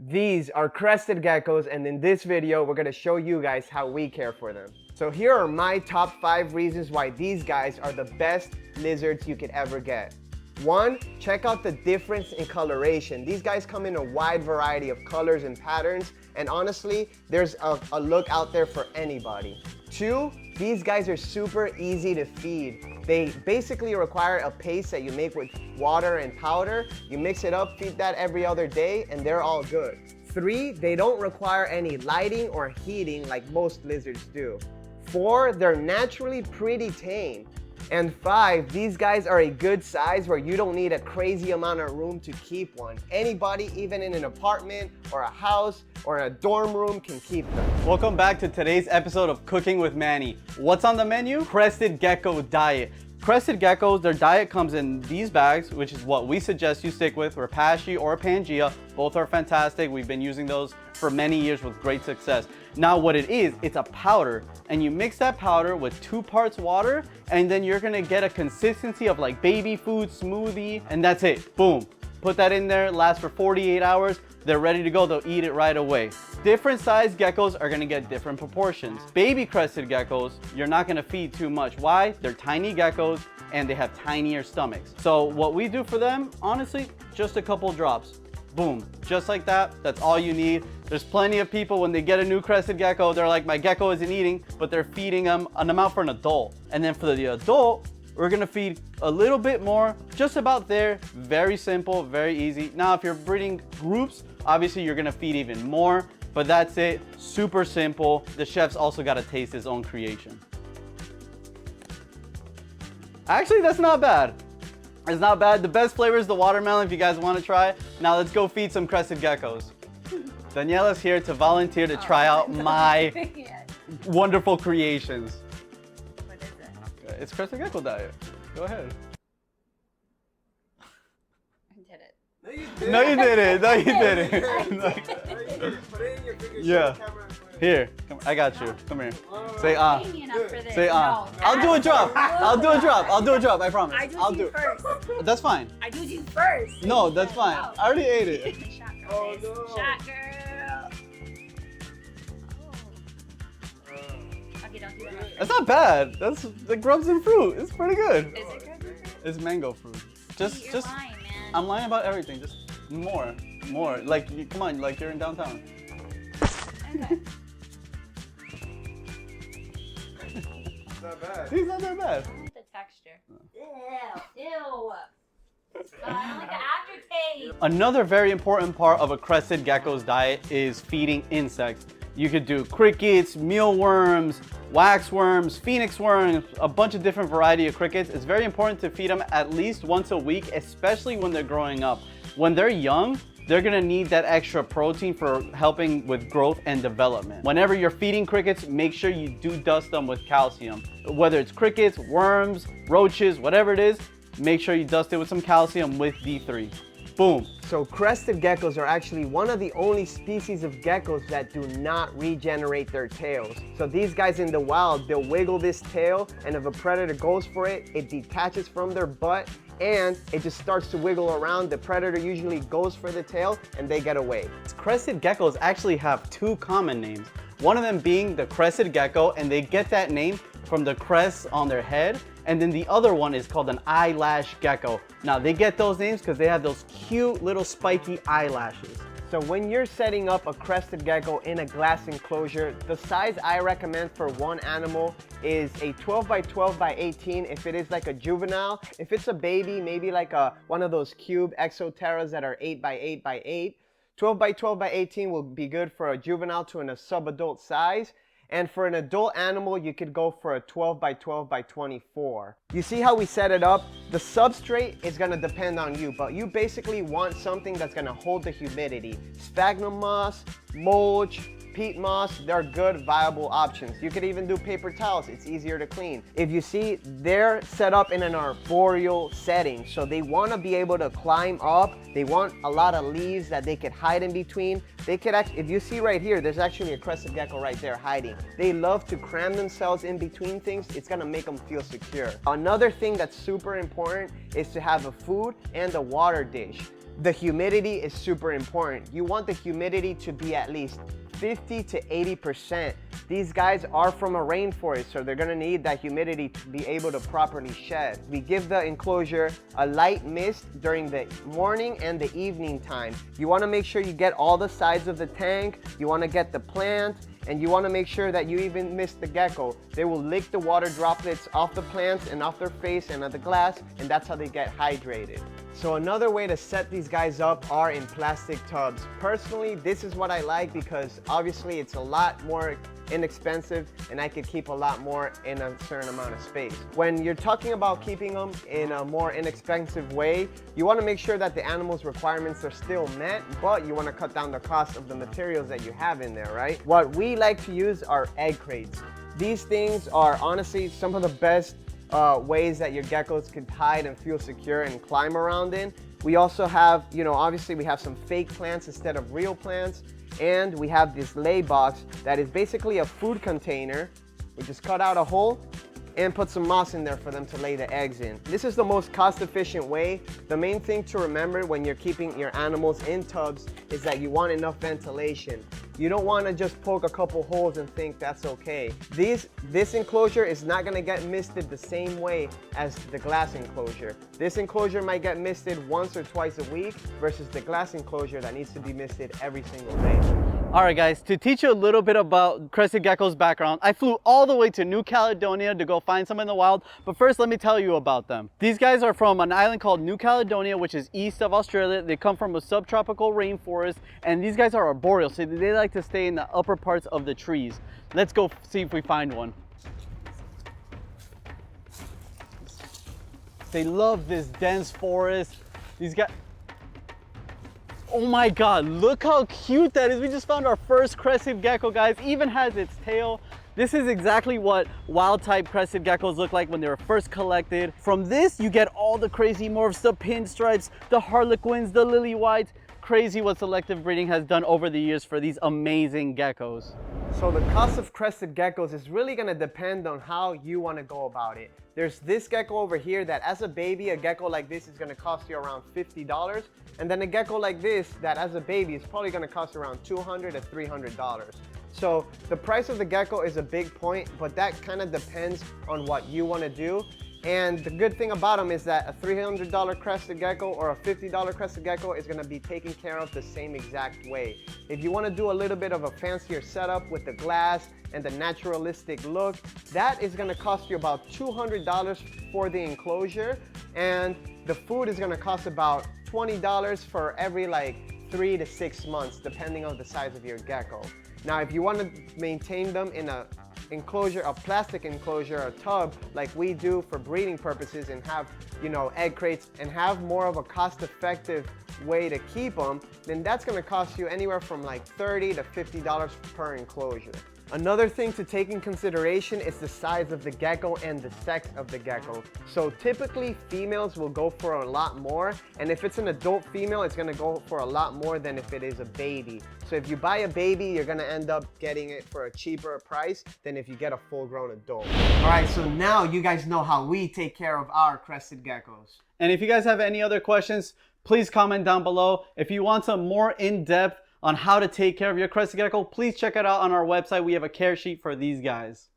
These are crested geckos, and in this video we're going to show you guys how we care for them. So here are my top 5 reasons why these guys are the best lizards you could ever get. 1, check out the difference in coloration. These guys come in a wide variety of colors and patterns, and honestly, there's a look out there for anybody. 2, these guys are super easy to feed. They basically require a paste that you make with water and powder. You mix it up, feed that every other day, and they're all good. 3, they don't require any lighting or heating like most lizards do. 4, they're naturally pretty tame. And 5, these guys are a good size where you don't need a crazy amount of room to keep one. Anybody, even in an apartment or a house or in a dorm room, can keep them. Welcome back to today's episode of Cooking with Manny. What's on the menu? Crested Gecko diet. Crested geckos, their diet comes in these bags, which is what we suggest you stick with, Repashy or Pangea. Both are fantastic. We've been using those for many years with great success. Now what it is, it's a powder, and you mix that powder with 2 parts water, and then you're gonna get a consistency of like baby food smoothie, and that's it. Boom. Put that in there, lasts for 48 hours. They're ready to go, they'll eat it right away. Different size geckos are gonna get different proportions. Baby crested geckos, you're not gonna feed too much. Why? They're tiny geckos and they have tinier stomachs. So what we do for them, honestly, just a couple drops. Boom, just like that, that's all you need. There's plenty of people when they get a new crested gecko, they're like, my gecko isn't eating, but they're feeding them an amount for an adult. And then for the adult, we're gonna feed a little bit more, just about there. Very simple, very easy. Now, if you're breeding groups, obviously you're gonna feed even more, but that's it, super simple. The chef's also gotta taste his own creation. Actually, that's not bad. It's not bad. The best flavor is the watermelon if you guys wanna try. Now let's go feed some crested geckos. Daniela's here to volunteer to try out my wonderful creations. It's Crested Gecko diet. Go ahead. I did it. No, you didn't. No, you didn't. Put it in your fingers. Yeah. Here, come, I got you. Come here. Say Say No, I'll do a drop. I'll do a drop. I'll do a drop. I promise. I'll do it first. That's fine. I do you first. No, that's fine. I already ate it. Shot girl. Oh, no. Shot girl. Okay, don't do that. That's not bad. That's the grubs and fruit. It's pretty good. Is it good? It's mango fruit. You're Just. lying, man. I'm lying about everything. Just more. Like, come on. Like you're in downtown. Okay. It's not bad. See, it's not that bad. I don't like the texture. Ew. I don't like the aftertaste. Another very important part of a crested gecko's diet is feeding insects. You could do crickets, mealworms, waxworms, phoenix worms, a bunch of different variety of crickets. It's very important to feed them at least once a week, especially when they're growing up. When they're young, they're gonna need that extra protein for helping with growth and development. Whenever you're feeding crickets, make sure you do dust them with calcium. Whether it's crickets, worms, roaches, whatever it is, make sure you dust it with some calcium with D3. Boom. So crested geckos are actually one of the only species of geckos that do not regenerate their tails. So these guys in the wild, they'll wiggle this tail, and if a predator goes for it, it detaches from their butt and it just starts to wiggle around. The predator usually goes for the tail and they get away. Crested geckos actually have 2 common names. One of them being the crested gecko, and they get that name from the crest on their head. And then the other one is called an eyelash gecko. Now they get those names because they have those cute little spiky eyelashes. So when you're setting up a crested gecko in a glass enclosure, the size I recommend for one animal is a 12 by 12 by 18 if it is like a juvenile. If it's a baby, maybe like one of those cube exoterras that are 8 by 8 by 8. 12 by 12 by 18 will be good for a juvenile to a subadult size. And for an adult animal, you could go for a 12 by 12 by 24. You see how we set it up? The substrate is gonna depend on you, but you basically want something that's gonna hold the humidity. Sphagnum moss, mulch, peat moss, they're good, viable options. You could even do paper towels, it's easier to clean. If you see, they're set up in an arboreal setting, so they wanna be able to climb up. They want a lot of leaves that they could hide in between. They could actually, if you see right here, there's actually a crested gecko right there hiding. They love to cram themselves in between things. It's gonna make them feel secure. Another thing that's super important is to have a food and a water dish. The humidity is super important. You want the humidity to be at least 50 to 80%. These guys are from a rainforest, so they're gonna need that humidity to be able to properly shed. We give the enclosure a light mist during the morning and the evening time. You wanna make sure you get all the sides of the tank, you wanna get the plant, and you wanna make sure that you even mist the gecko. They will lick the water droplets off the plants and off their face and of the glass, and that's how they get hydrated. So another way to set these guys up are in plastic tubs. Personally, this is what I like because obviously it's a lot more inexpensive and I could keep a lot more in a certain amount of space. When you're talking about keeping them in a more inexpensive way, you want to make sure that the animal's requirements are still met, but you want to cut down the cost of the materials that you have in there, right? What we like to use are egg crates. These things are honestly some of the best ways that your geckos can hide and feel secure and climb around in. We also have, obviously we have some fake plants instead of real plants. And we have this lay box that is basically a food container. We just cut out a hole and put some moss in there for them to lay the eggs in. This is the most cost-efficient way. The main thing to remember when you're keeping your animals in tubs is that you want enough ventilation. You don't want to just poke a couple holes and think that's okay. This enclosure is not going to get misted the same way as the glass enclosure. This enclosure might get misted once or twice a week versus the glass enclosure that needs to be misted every single day. All right, guys, to teach you a little bit about Crested Gecko's background, I flew all the way to New Caledonia to go find some in the wild, but first let me tell you about them. These guys are from an island called New Caledonia, which is east of Australia. They come from a subtropical rainforest, and these guys are arboreal, so they like to stay in the upper parts of the trees. Let's go see if we find one. They love this dense forest. These guys, oh my God, look how cute that is. We just found our first crested gecko, guys. Even has its tail. This is exactly what wild type crested geckos look like when they were first collected. From this, you get all the crazy morphs, the pinstripes, the harlequins, the lily whites. Crazy what selective breeding has done over the years for these amazing geckos. So the cost of crested geckos is really gonna depend on how you wanna go about it. There's this gecko over here that as a baby, a gecko like this is gonna cost you around $50. And then a gecko like this that as a baby is probably gonna cost around $200 to $300. So the price of the gecko is a big point, but that kind of depends on what you wanna do. And the good thing about them is that a $300 crested gecko or a $50 crested gecko is gonna be taken care of the same exact way. If you wanna do a little bit of a fancier setup with the glass and the naturalistic look, that is gonna cost you about $200 for the enclosure, and the food is gonna cost about $20 for every like 3 to 6 months, depending on the size of your gecko. Now, if you wanna maintain them in a enclosure, a plastic enclosure, a tub like we do for breeding purposes and have, egg crates and have more of a cost-effective way to keep them, then that's going to cost you anywhere from like $30 to $50 per enclosure. Another thing to take in consideration is the size of the gecko and the sex of the gecko. So typically females will go for a lot more, and if it's an adult female, it's gonna go for a lot more than if it is a baby. So if you buy a baby, you're gonna end up getting it for a cheaper price than if you get a full-grown adult. All right, so now you guys know how we take care of our crested geckos. And if you guys have any other questions, please comment down below. If you want some more in-depth on how to take care of your crested gecko, please check it out on our website. We have a care sheet for these guys.